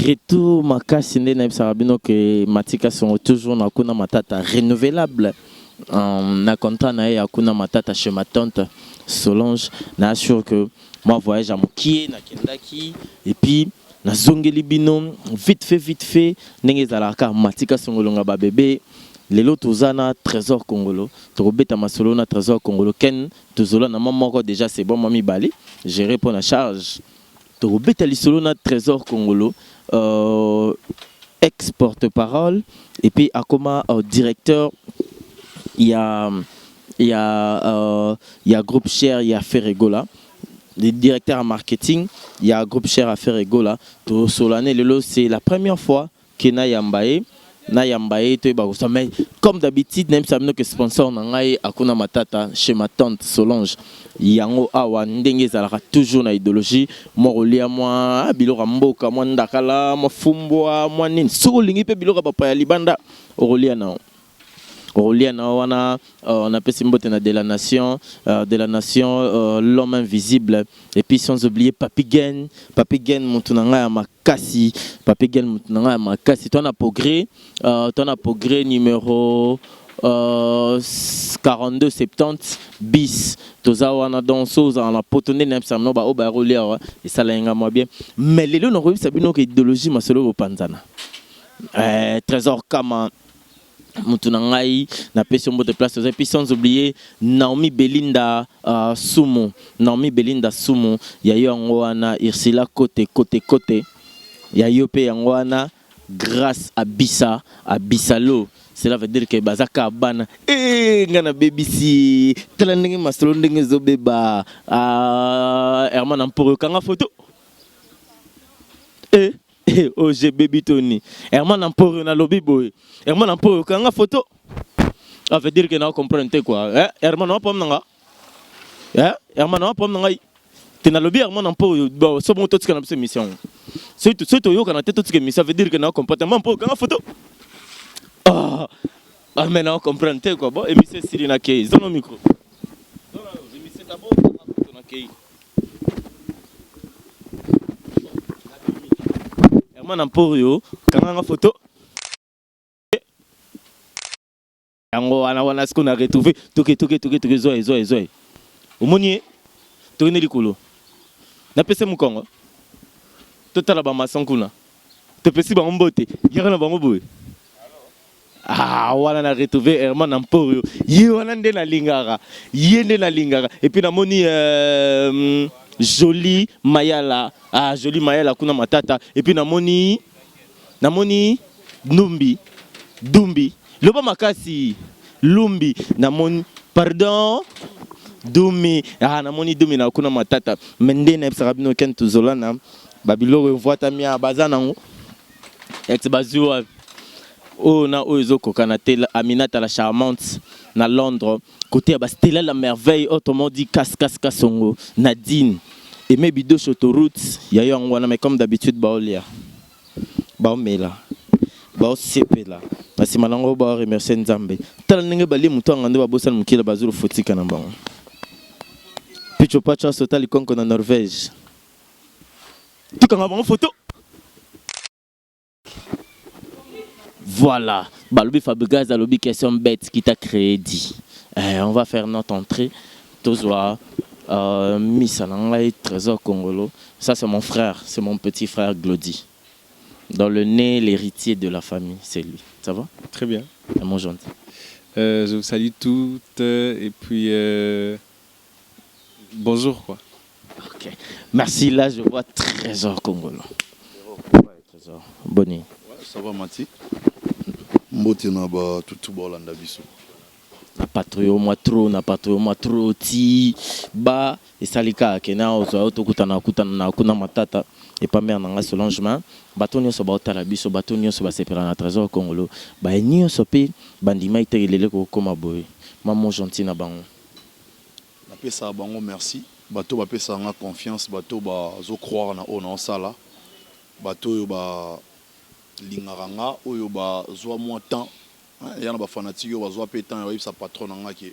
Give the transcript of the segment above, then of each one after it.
retour makasi nde na sabino que matika sont toujours na kuna matata renouvelable na contrat na ya kuna matata chez ma tante Solange na assure que moi voyage à Mokie na kendaki et puis na zongeli bino vite fait ndenge zalaka matika songolonga ba bébé lelo tozana trésor congolo tobeta masolo na trésor congolo ken tozola na moko déjà c'est bon mami bali gérer pour la charge tobeta lisolo na trésor congolo ex-porte-parole et puis Akoma directeur il y a groupe cher il y a Ferregola le directeur en marketing il y a groupe cher à Ferregola to solane lelo c'est la première fois que na yambaye to ba mais comme d'habitude même ça que sponsor na ngai akuna matata chez ma tante Solange yango awa ndenge zalaka toujours na idéologie mo rolia moi biloko mboka mo ndakala mo fumbwa mo nini soko lingi pe biloko papa ya libanda rolia na wana on appelle Simbote de la nation l'homme invisible et puis sans oublier Papi Gen Moutunanga ya makasi Papi Gen Moutunanga ya makasi toi na progrès numéro 4270 bis toza wana danseuse en la potonné na psamno ba oba rolia et ça la moi bien mais lelo no rebi sabino que idéologie masolo panzana trésor kama Moutunangai na pession de place et puis sans oublier Naomi Belinda Sumo ya yo ngwana Irsila côté ya yo pe ngwana grâce à Bissalo cela veut dire que bazaka bana ngana BBC tala ndenge masolo ndenge zobeba Herman Amporo kanga photo oh j'ai baby Tony Herman Amporo na lobby boy Herman Amporo kanga photo ça veut dire que na comprendre quoi Herman on pom nanga Herman on pom nanga te na lobby Herman Amporo bon so bon tout ce qu'on a cette mission c'est tout yo kana tout ce que ça veut dire que na comprendre Herman Amporo kanga photo maintenant on comprendre quoi bon émission Sirina Kei zone micro émission d'abord photo na Kei Herman Amporo kanga photo yango wana ce qu'on a retrouvé toke zoe omoni tokene likolo na pese mukongo totala ba masankuna te pesi ba mbote yaka na bango boye wana na retrouvé Herman Amporo ye wana nde na lingara et puis namoni Jolie Mayala Jolie Mayala kuna matata et puis namoni Dumbi loba makasi Lumbi namoni pardon Dumi namoni Dumi na kuna matata mende na sabino ken tuzolana babilo voita mia bazana ex bazua na oizoko kanatela Aminata la charmante na Londres côté à Stella la merveille autrement dit Kasongo Nadine et mes bido autoroute ya yo ngwana mais comme d'habitude baolia baomela baosepela basi malango ba remercier Nzambe tala ndenge bali mutu ngande babosala mukila bazuru fotika na bango picho pacha sotali konko na Norvège tukanga bango photo voilà balobi Fabregas alobi question bête qui t'a crédit on va faire notre entrée tozwa Misanangai trésor congolo ça c'est mon frère c'est mon petit frère Glody dans le nez l'héritier de la famille c'est lui ça va très bien mon gentil je vous salue toutes et puis bonjour quoi ok merci là je vois trésor congolo trésor bonne ça va Mati mbote na ba tutu bolanda biso na patrouille moi trop ti ba esalika kena ozo tokutana na kuna matata et pas mère nanga Solange batonio so ba otala biso batonio so ba sepela na trésor congolo ba nio so pe bandima itelele ko koma boy maman gentil na bango na pesa bango merci bato ba pesa nga confiance bato ba zo croire na ona sala bato yo ba lingaranga oyo ba zo moins temps yana ba fanatique yo ba zo pe temps yo sa patron nga ki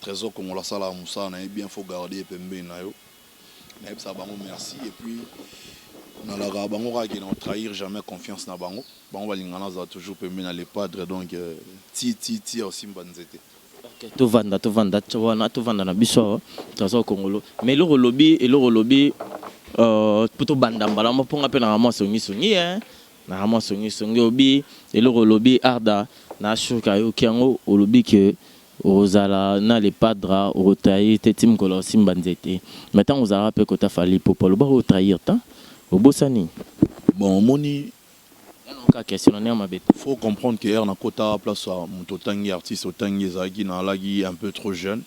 trésor congolo sala musa na bien faut garder pembe na yo na pesa bango merci et puis na la bango qui n'ont trahir jamais confiance na bango bango balingana za toujours pembe na les padres donc ti aussi mbanzete tovanda wana na biso tazo Kongolo mais le lobby plutôt banda mbala mponga pe na songi na rama songi obi eloko lobby arda na shuka yo kiango olobi que ozala na les padres otayi te tim kolo simbanzete maintenant ozala pe kota fali popo lo ba trahir ta obosani bon moni question faut comprendre que er na kota place à mutotangi artiste otangi zagi na lagi un peu trop jeune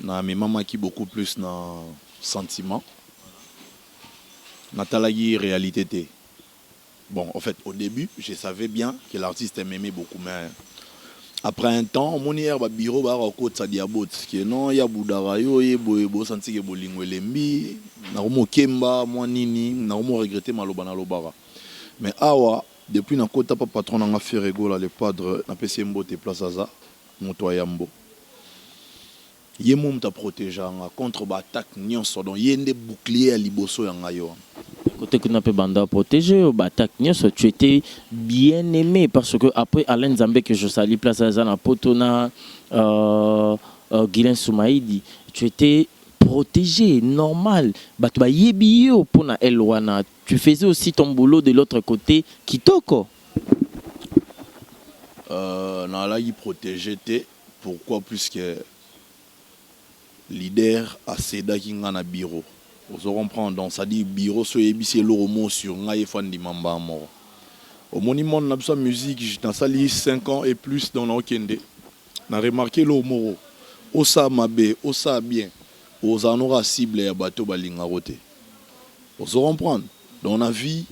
na mes maman qui beaucoup plus na sentiment na talagi réalité té. Bon, en fait, au début, je savais bien que l'artiste m'aimait beaucoup, mais après un temps, mon hier ba bureau ba côté ça diabot que non ya budara yo bo senti que bolingo lembi na mo kemba moi nini na mo regretter maloba na lobara. Mais awa depuis na kota pa patron na fait rigola les padres na pesi mbote place aza moto yambo. Ye mom ta protéger contre ba attaque nyonso donc yende bouclier à liboso yanga yo. Côté que n'a pas banda protégé au batak tu étais bien aimé parce que après Alain Zambé que je salue place à Zana Potona Guilain Soumaïdi tu étais protégé normal batba yebio pour na elwana tu faisais aussi ton boulot de l'autre côté kitoko na la y protégé té pourquoi plus que leader à Seda qui na bureau. Vous comprendre donc ça dit bureau so ebisi l'oromo sur ngai fandi mamba mort. Au monument na sa musique dans ça 5 ans et plus dans l'okende. Na remarqué l'oromo. Osa mabe, osa bien. Aux anora cible ya bateau balinga roté. Vous comprendre. Dans la vie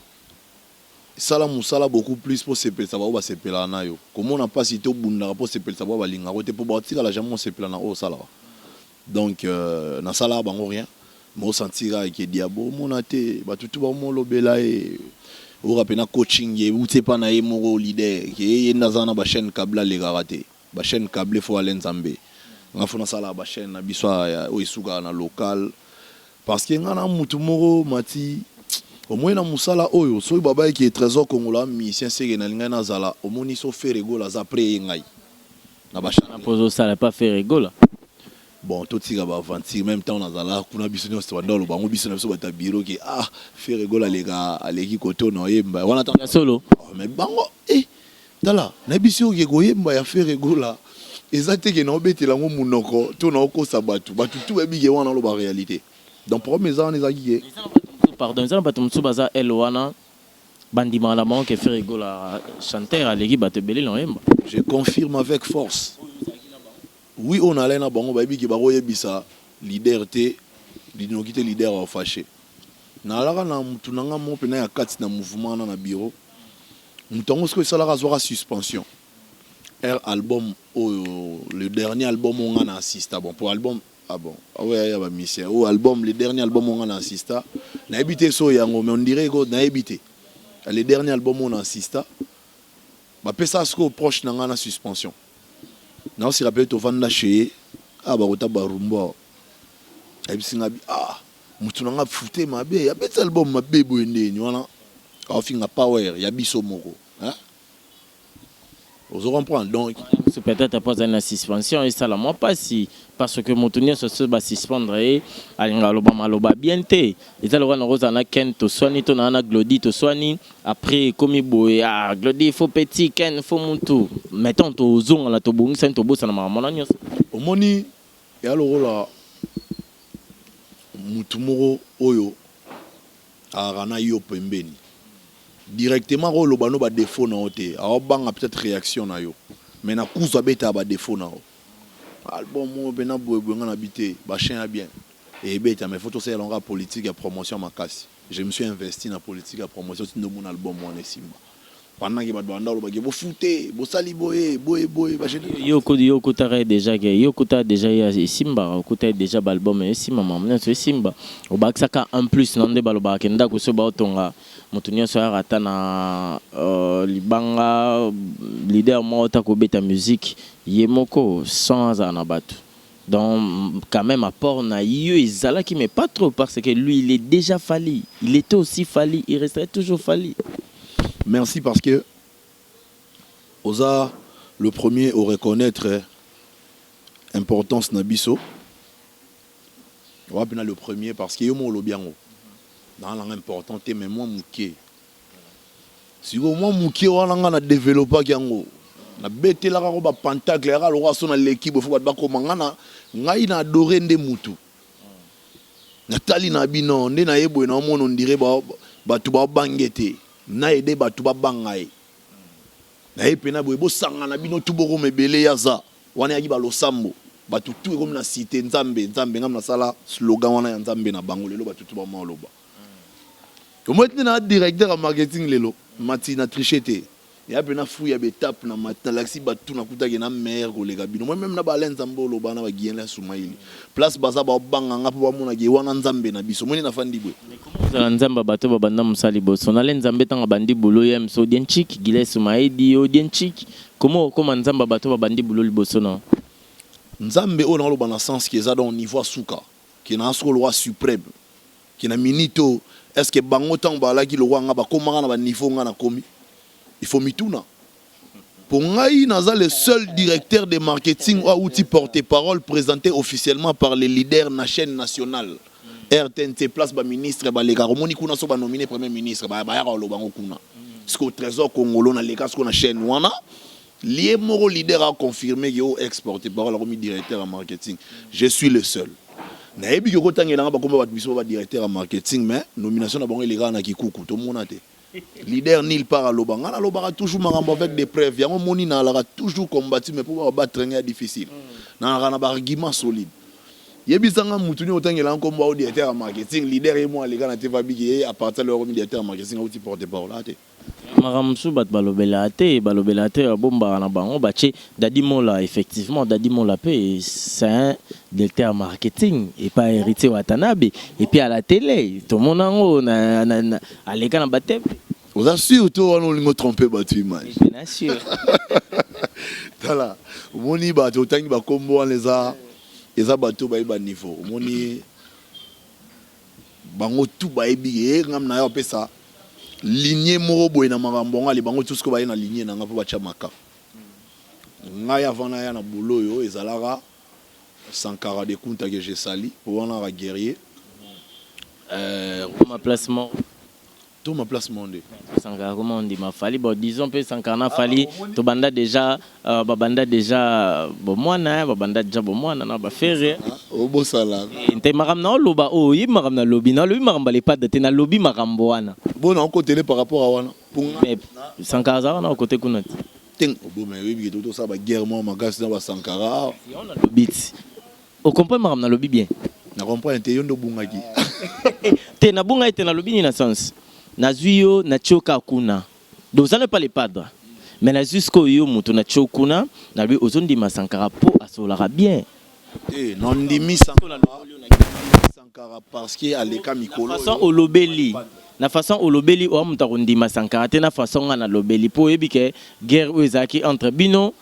sala musala beaucoup plus pour sepel ça va sepela na yo. Comment on a pas cité au bunda pour sepel ça va balinga roté pour batika la jamais sepela na o sala. Donc na sala bango rien. Mo sentira que diabo monate ba tutu ba mo lobela e o rapena coaching ye ou pas na mo leader ke yenda zana ba chaîne câble les garate ba chaîne câble fo Alain Zambé ngafuna sala ba chaîne na biswa ya o isuka na local parce que ngana mutu moko mati au moins na musala oyo so baba ki trésor congolais musicien sege na linga na zala au moni so faire rigola za après ngai na ba chaîne pozo sala pas faire rigola. Bon, tout ça va avancer. Même temps, on a là, on a besoin de se voir dans le banc, on a besoin de se voir dans le bureau qui fait rigoler les gars, les qui côté on a on attend solo. Mais bango, là, on a besoin de goyer, bah fait rigoler. Exactement, que non, bête la mon monoko, tout non ko sabatu, batu tout est bien on a la réalité. Donc pour mes ans, les aguiers. Pardon, ça n'a pas tout le baza elwana. Bandima la manque et fait rigoler chanter à l'équipe batte belé l'oyemba. Je confirme avec force. Oui, on a l'air bon, baby qui baroye bisa leader té, l'inokité leader fâché. Na lara na mutunanga mo pena ya kati na mouvement na bureau. Mutongo ce que ça la zora suspension. Album le dernier album on a assista bon pour album bon ah ouais ya ba mission au album le dernier album on a assista na habité so yango mais on dirait go na habité. Le dernier album on a assista. Ba pesa ce que proche na ngana suspension. Non, si rappelle to vanda chez barota barumba ebisinga mutu nanga fouté mabe ya bet album mabe boende ni wana afinga power ya biso moko hein vous comprendre donc c'est peut-être pas une suspension et ça la moi pas si parce que motunio se va suspendre et alinga loba maloba bien té et ça le wana rosa na ken to soani to na glodi to soani après comme boy glodi faut petit ken faut mutu mettons to zonga la to bongi sen to bossa na mama na nyos omoni ya lola mutu moko oyo arana yo pembeni directement ko loba no ba défaut na oté a banga peut-être réaction na yo mais na kuza beta ba défaut na album mo bena boye ngana habité ba chien bien et beta mais photo c'est longa politique et promotion makasi je me suis investi dans politique et promotion de mon album moi Simba pendant que ba banda lo ba bo fouté bo sali boye ba yo kota déjà yo kota déjà ya Simba kota déjà album Simba maman c'est Simba au baksaka en plus nande baloba kenda ko so ba otonga motunio so rata na libanga leader mo ta ko beta musique yemoko sans anabatu Donc, quand même, apport na yo et Zala qui mais pas trop parce que lui, il est déjà fallu. Il était aussi fallu. Il resterait toujours fallu. Merci parce que Oza, le premier au reconnaître importance Nabiso. On va le premier parce que yo mo lobiango. Dans l'important mais moi mouké. Si moi mouké on a développé yango. Na bete la ko ba pentacle ya lo raso na l'équipe faut ba ko mangana ngai na adoré nde mutu. Na tali na bino nde na yebo na mono ndire ba tu ba bangete. Na aide ba tu ba bangai. Na epena bo sanga na bino tu boko mebele yaza. Wana yaki ba lo sambo. Ba tu tu comme na cité nzambe ngam na sala slogan wana ya nzambe na bango lelo ba tu ba ma loba. Comment tu na directeur en marketing lelo mati na tricheté. Il y a une fouille, il y a des tapes, na laxi batu na kuta gena mer kolega bino. Moi même na ba lenza mbolo bana ba giela sumaili. Place baza ba banga nga po ba mona ge wana nzambe na biso. Moni na fandi bwe. Za nzamba bato ba banda musali boso. Na nzambe tanga bandi bulo ya mso dienchik gile sumaidi o dienchik. Comment nzamba bato ba bandi bulo liboso na. Nzambe o na lo bana sens qui est dans niveau souka. Qui na asko loi suprême. Qui na minito est-ce que bango tang ba la ki lo nga ba komanga na ba niveau nga na komi. Il faut mituna. Pour Ngaï, Naza, le seul directeur de marketing ou outil porte-parole présenté officiellement par les leaders de la chaîne nationale. RTNT place ba ministre ba les garomoni kuna so ba nominé premier ministre ba ya lo bango kuna. Parce qu'au trésor congolais na les cas qu'on a chaîne wana lié moro leader a confirmé que au exporté parole comme directeur en marketing. Je suis le seul. Na ebi ko tangela ba komba ba biso ba directeur en marketing mais nomination na bango les gars na kikuku to monate. Leader nil part à Lobanga, la Lobanga toujours marambo avec des preuves. Yango moni na la toujours combattu mais pour battre un difficile. Na la na argument solide. Yebisanga mutuni otangela nkomba au directeur en marketing, leader et moi les gars na TV bigi à partir leur directeur en marketing outil porte-parole là. Maramsu bat balobelate bomba na bango bache Dadi Mola effectivement Dadi Mola pe c'est un directeur en marketing et pas héritier Watanabe et puis à la télé tout le monde en haut na à l'écran na batte. Vous assurez toi on lingo tromper battu image. Bien sûr. Tala moni ba to tangi ba kombo les a bateau ba niveau moni bango tout ba ebi ngam na yo pesa lignée moro boy na mambonga les bango tout ce que ba na lignée na ngapo ba chamaka ngaya vana ya na boulot yo ezalara Sankara de Kunta que j'ai sali pour on a guerrier ma placement tout ma placement de Sankara comment on dit ma fali bon disons peu Sankara fali to banda déjà bon moi na banda déjà bon moi na ba faire au beau sala nte maram na loba o yi maram na lobi na lobi maram bale pas de na lobi marambo wana bon on côté par rapport à wana pour mais Sankara na côté kuna ting bon mais oui tout ça ba guerre moi magas na ba Sankara on a lobi o comprend maram na lobi bien na comprend te yondo bungaki te na bunga te na lobi ni na sens na zuyo na choka kuna donc ça n'est pas les padres mais na jusqu'au yo mutu na chokuna na lui ozondi Sankara po asolara bien non ndimi Sankara parce que à l'école mikolo façon olobeli na façon olobeli o mutarundi Sankara te na façon na lobeli po ebike guerre ezaki entre bino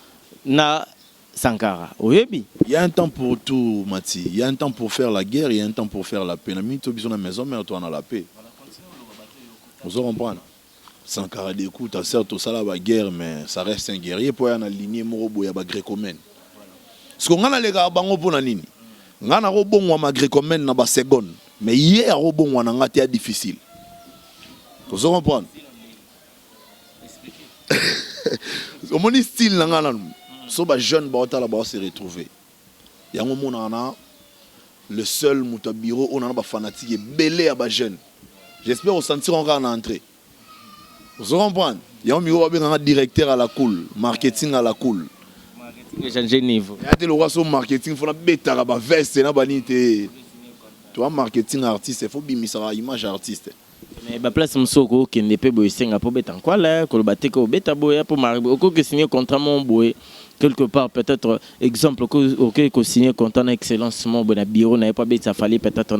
na Sankara oyebi il y a un temps pour tout Mati il y a un temps pour faire la guerre il y a un temps pour faire la paix na mito biso na maison mais toi on a la paix. Vous comprenez? Sankara d'écoute, certes, ça la guerre, mais ça reste un guerrier pour y aligner Morobo ya ba gréco-mène. Ce qu'on a les gars bango pour nini? Ngana robon wa ma gréco-mène na ba seconde, mais hier robon wa na ngati difficile. Vous comprenez? Au mon style na ngana so ba jeune ba otala ba se retrouver. Yango monana le seul mutabiro on a ba fanatique belé à ba jeune. J'espère au sentir encore en entrée. Vous comprenez? Il y a un directeur à la cool, marketing à la cool. Marketing changer niveau. Il y a des gens marketing, il faut bêta la veste, na banité. Tu vois marketing artiste, il faut bimisa la image artiste. Mais ba place msoko qui ne peut boy singa pour bêta quoi là, ko baté ko bêta boy pour marier, ko que signer contrat mon boy quelque part peut-être exemple ko signer contrat na excellence mon bon bureau na pas bêta fallait peut-être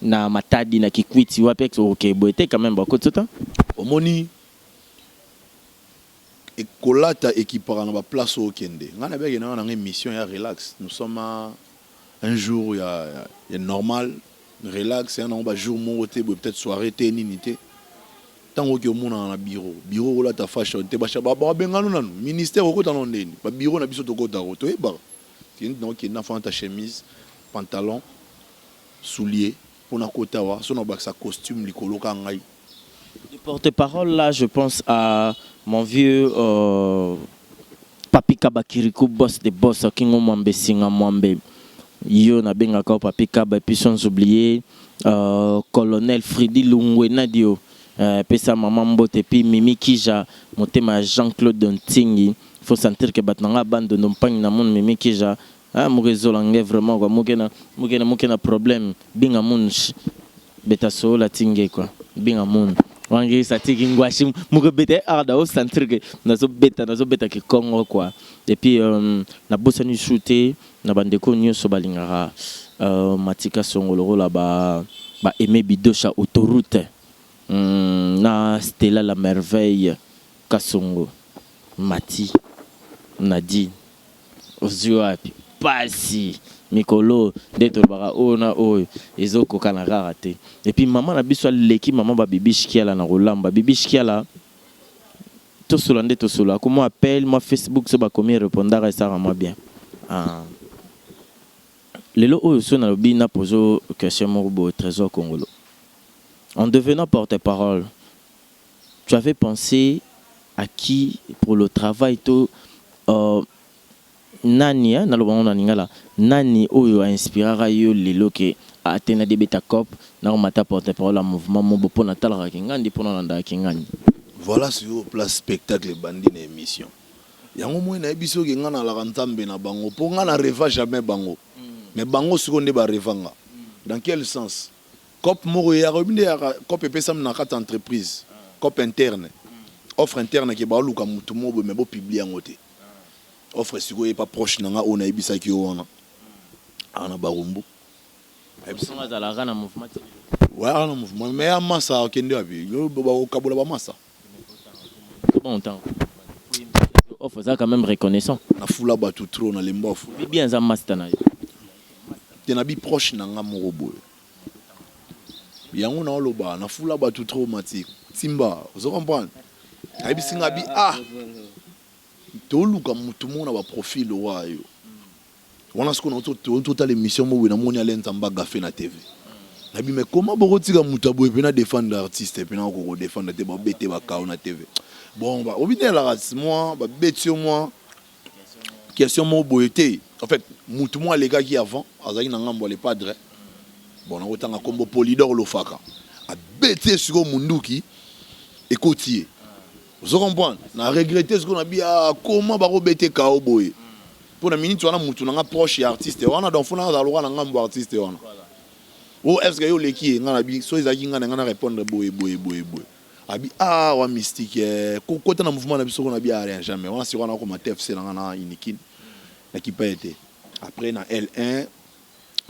na matadi na kikwiti wapi ok boete quand même beaucoup de temps omoni ekolata équipara na ba place au kende ngana bege na mission ya relax nous sommes un jour il y a normal relax un an jour mon peut-être soirée té ninité tant que mon na bureau là ta fashion te ba benga non ministère au côté non ndeni ba bureau na biso to kota to e ba donc il na fa ta chemise pantalon souliers pour na kota wa so na ba sa costume likolo ka ngai. Le porte-parole là, je pense à mon vieux Papi Kabakirikou, boss des boss, Kingo Mwambe Singa Mwambe. Yo na benga ka Papi Kaba, et puis sans oublier colonel Fridi Lungwe Nadio, puis sa maman Mbote, et puis Mimi Kija, motema Jean-Claude Dontingi. Il faut sentir que batnanga bande de nompang na mon Mimi Kija. Ah, mourezo langé vraiment quoi, moukena problème, binga munch, beta so la tingé quoi, binga mun. Wangi satiki ngwashi muko bete arda au sentir que nazo beta ki Congo quoi. Et puis na bossa ni shooter na bandeko nyoso balingara matika songolo là ba aimer bidosha autoroute na Stella la merveille Kasongo Mati Nadi Ozuapi Pasi Mikolo d'être bara ona oyo ezoko kana raté et puis maman na biso leki maman ba bibi shikiala na rolamba bibi shikiala to solande to sola comment appelle moi Facebook so ba komi répondre ça vraiment bien lelo oyo so na lobi na pozo question morbo trésor congolo en devenant porte-parole tu avais pensé à qui pour le travail to nani na lobanga na ningala nani oyo a inspirera yo lelo ke atena de beta cop na mata porte-parole la mouvement mobo pona talaka kingandi pona landa kingandi. Voilà sur place spectacle bandi na émission yango mo na biso ke ngana la ntambe na bango po ngana reva jamais bango mais bango seconde ba revanga dans quel sens cop moro ya robinde ya cop epesam na kata entreprise cop interne offre interne ke ba luka mutu mobo mais bo publier ngote offre siko est pas proche nanga on a ibisa ki wana ana barumbu ebisanga za la gana mouvement ouais ana mouvement mais amasa okende abi yo ba okabola ba masa bon temps offre ça quand même reconnaissant na fula ba tout trop na lembof bien za master na tena bi proche nanga morobo yango na loba na fula ba tout trop matik simba vous comprenez abisinga bi toluka mutu mona ba profil wayo wana siko na total émission mo na moni alenta mbaga fe na TV nabi mais comment bokotika mutu aboye pe na défendre artiste pe na ko défendre te ba bete ba ka na TV bon ba obité la race moi ba betio moi question mo boyete en fait mutu mo les gars qui avant azaki na ngambo les padres bon na otanga kombo Polydor Lofaka a bete siko munduki ekotier. Vous comprenez? Na regretter ce qu'on a dit comment ba robete ka oboye. Pour la minute wana mutu na proche artiste wana donc fona za lora na ngambo artiste wana. O est-ce que yo leki ngana bi so ezaki ngana répondre boye. Abi wa mystique côté na mouvement na biso qu'on a bien rien jamais. Wana si wana ko ma TFC na ngana inikin na qui pas été. Après na L1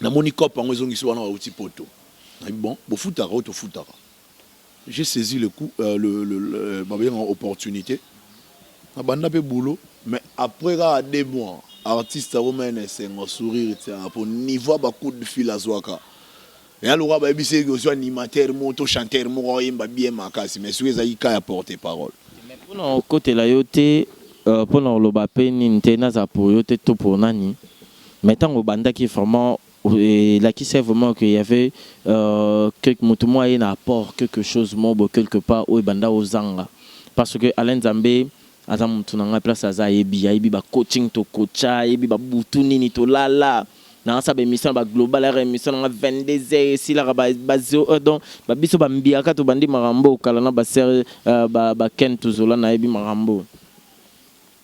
na monikop ngo ezongi wana wa uti poto. Abi bon, bo futaka auto futaka. J'ai saisi le coup, opportunité. Je boulot, mais après 2 mois, artiste romain c'est un sourire pour niveau beaucoup de fil à Zouaka. Et alors, je suis un animateur, un chanteur, un bien makasi, mais je suis un porte-parole. Mais pour notre côté là, pour notre lobapé, Nintendo ça pour yote tout pour nani. Maintenant au banda qui vraiment et là qui sait vraiment qu'il y avait quelque moyen un apport quelque chose mobo quelque part au banda aux anga parce que Alain Zambé azam tunanga place aza yebi ba coaching to coacha yebi ba butu nini to lala na sa be mission ba global la mission na 22h si la ba donc ba biso ba mbiaka to bandi marambo kala na ba ser ba ken to zola na yebi marambo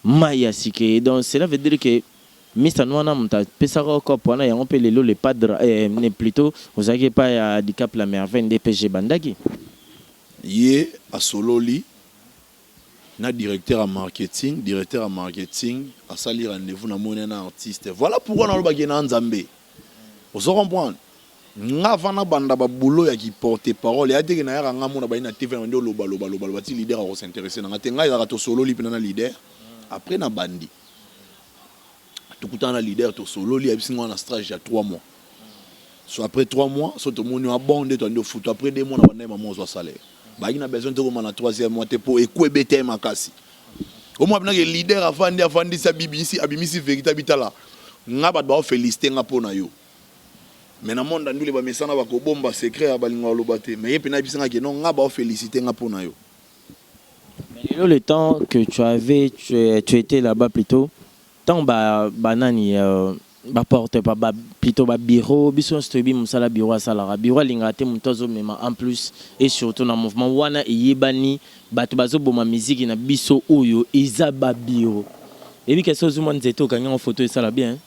maya sike donc cela veut dire que Mr. Noana Mta Pesaro Kopwana et on peut les padres n'est plutôt vous avez pas à handicap la merveille DPG Bandagi. Yé à Sololi na directeur à marketing à salir rendez-vous na mon artiste. Voilà pourquoi on a le na Nzambe. Vous comprenez? Nga vana banda ba boulot ya qui porte parole ya teke na ya nga mona ba ina TV ndo loba ti leader a s'intéresser na ngatenga ya to Sololi pena na leader après na bandi. tout le temps un leader to solo li abisi ngona stage ya 3 mois. So après 3 mois, so to moni a bondé to ndo foot après 2 mois na bana maman zo salaire. Ba ina besoin to ko na 3e mois te pour ekwebete makasi. Au moins que leader afandi sa BBC abimisi vérité bitala. Nga ba ba féliciter nga pona yo. Mais na monde ndule ba mesana ba ko bomba secret ya balinga lobate. Mais yepe na bisanga ke non nga ba féliciter nga pona yo. Mais le temps que tu étais là-bas plutôt, tant banani porte pas plutôt bureau, biso stobi musala bureau à salara bureau lingate mutozo mema en plus et surtout dans mouvement wana yebani bato bazo boma musique na biso oyo izaba bureau. Et puis quelque chose moi nzeto kanga en photo et ça là bien.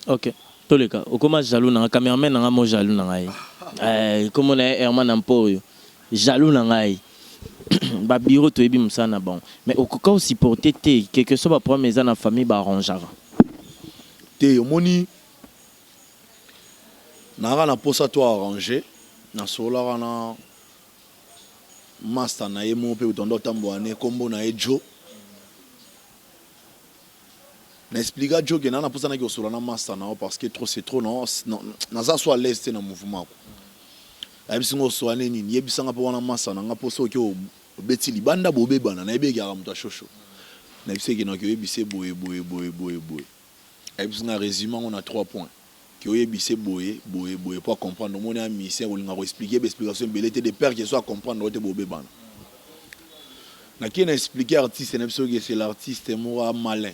OK. Tous les cas, au comment jaloux na cameraman na mo jaloux na ngai. Comme on est Herman Ampoyo. Jaloux na ngai. Ba bureau to ebi musana bon. Mais au cas où supporter te quelque chose ba prendre mes en famille ba arrangera. Te moni na posa to arranger na sola na master na yemo pe utondo tamboane kombo na ejo na expliquer jo que na posa na ki sola na master na parce que trop c'est trop non na za so à l'aise na mouvement ayebisi ngo so aneni ni yebisa nga po na master na nga posa ki o beti libanda bobe bana na yebe ka muta shosho na yebisi ke na ki yebise boye et puis, un résumé, on a 3 points. Qui ont été boye, pour comprendre. On a un mission, on a expliqué, l'explication, il était des pères qui soient comprendre, on était bobé ban. Na qui a expliqué artiste, c'est l'artiste moi malin.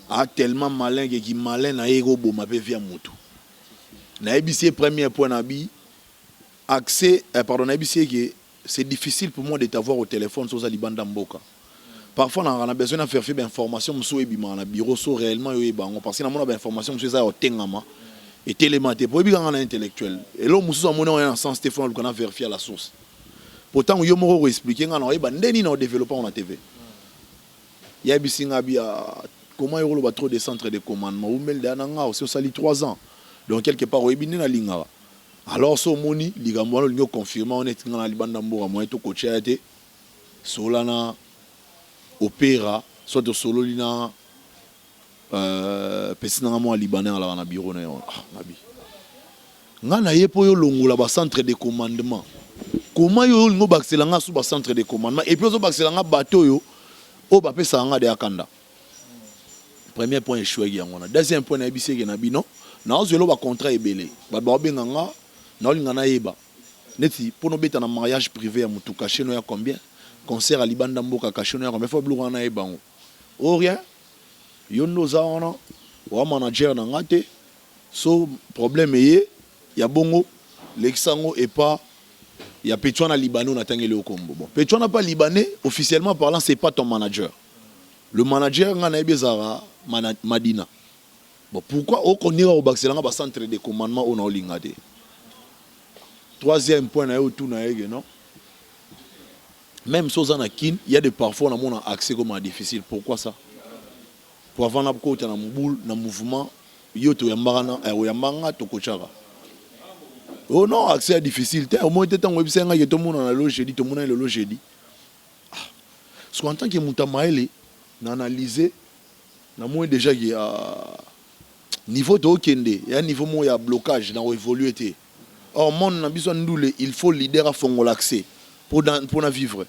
Ah tellement malin que qui malin na ego bo ma pe via moto. Na ebissé premier point na bi accès pardon na ebissé que c'est difficile pour moi de t'avoir au téléphone sur Libanda Mboka. Parfois, on a besoin de faire des informations sur le bureau, sur réellement, parce que on a des informations sur le Tengama et télématé. Pour les intellectuel. Et là, on a un sens Stéphane, on a vérifié la source. Pourtant, on a expliqué, on a développé en TV. Il y a comment il y a trop de centres de commandement. On a aussi 3 ans. Donc, quelque part, on a lingara. Alors, ce moni, on a confirmé, on est dans la Libandambo, on a tout coaché, Solana. Opéra soit de solo lina pesina mo libanais ala na bureau na yo nabi nga na yepo yo longola ba centre de commandement comment yo ngo baxela nga sous ba centre de commandement et puis zo baxela nga bateau yo o ba pesa nga de akanda premier point échoué yango na deuxième point na bisé na bino na ozelo ba contrat ebele ba benga nga na linga na yeba neti pour no beta na mariage privé ya mutu caché no ya combien concert à Libanda Mboka Kachonner, mais il faut blou en aïbango. Oh rien, yondo zaona, ou manager n'angate, so problème est, y a bongo, l'exango et pas, y a Petouana Libanais n'a tangé le combo. Bon, Petouana pas Libanais, officiellement parlant, c'est pas ton manager. Le manager n'a bezara Madina. Bon, pourquoi on connaît au Baxelanga bas centre de commandement on a lingate. Troisième point na yo tout na yé non. Même si on a il y a des parfois on a accès comme difficile. Pourquoi ça? Pour avoir un côté dans le mouvement, yoto yambana yambanga to kochara. Oh non, accès difficile. Au moins tu es en website nga tout le monde a le jeudi, tout le monde a le jeudi. Parce qu'en tant que mutamaele, n'analyser, na moins déjà il y a niveau de okende, il y a niveau où il y a blocage, dans évoluer. Or monde n'a besoin de il faut leader à fond l'accès. Pour vivre.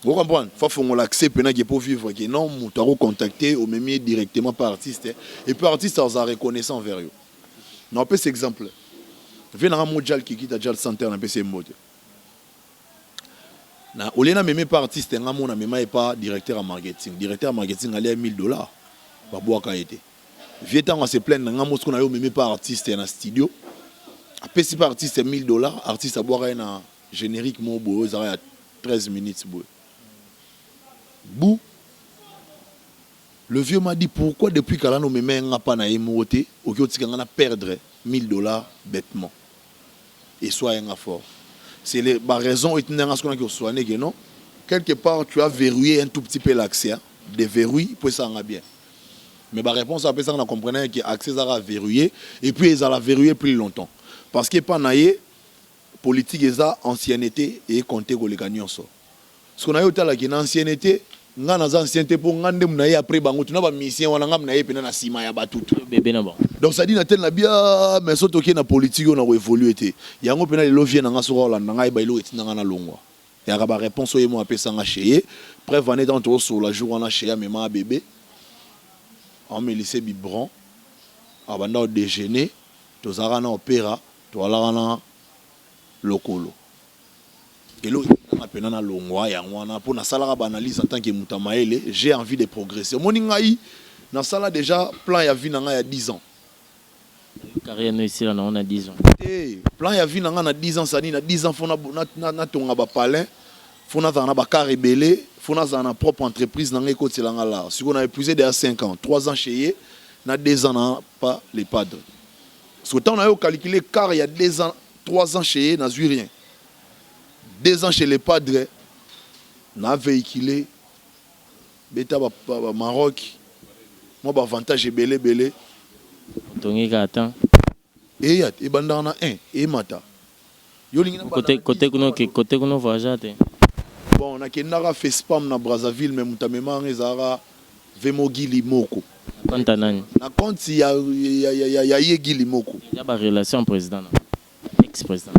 Vous comprenez? Il faut l'accès pour vivre. Non, nous avons contacté ou même directement par artiste. Et puis artiste, on a reconnaissance vers eux. On peut cet exemple. Venez dans un modèle qui quitte le centre, on peut ces mots. Au lieu de même pas artiste, on a même pas directeur en marketing. Directeur en marketing, il y a $1000. Pas boire quand il était. Viens on se plaindre, on a même pas artiste dans studio. Après si pas artiste $1000, artiste à boire un générique mo boy à 13 minutes boy. Bou. Le vieux m'a dit pourquoi depuis qu'elle nous met un pas na émoté, au lieu de perdre $1000 bêtement. Et soit un effort. C'est la raison et que non. Quelque part tu as verrouillé un tout petit peu l'accès, déverrouille pour ça en bien. Mais la réponse à ça on comprenait que l'accès a verrouillé et puis ils ont verrouillé plus longtemps. Parce que pas naïe politique est ancienneté et compter les gagnants. Ce qu'on a eu là qui ancienneté, nga naza ancien te po nga ndem na ye après bango tuna ba mission wana nga na ye pena na sima ya batutu bébé na bon donc ça dit na tel na bia mais so toke na politique on a évolué te yango pena le lovie na nga so la nga e ba ilo etinga nga na longwa ya ba réponse o ye mo apesa nga cheye preuve en étant sur la jour on a cheye mais ma bébé en me lycée biberon abanda au déjeuner tozara na opéra to ala na lokolo kelo na pena na longwa ya ngwana pour na sala ba analyse en tant que mutamaele j'ai envie de progresser moni ngai na sala déjà plan ya vie na nga ya 10 ans carrière no ici là on a 10 ans plan ya vie na nga na 10 ans sani na 10 ans fona na tonga ba palin fona za na ba car rebellé fona za na propre entreprise na nga ko tselanga là si on a épuisé déjà 5 ans 3 ans chez na 2 ans na pas les padres parce que on a eu calculé car il y a 2 ans 3 ans chez n'a eu rien 2 ans chez les padres n'a véhiculé beta ba Maroc moi ba avantage belé tongi ka attend et ya e banda na 1 et mata yo lingi na côté kuno voyage bon na kendaka fait spam na Brazzaville mais mutamema ngezara vemogili moko compte nani na compte ya yegili moko ya ba relation président ex-président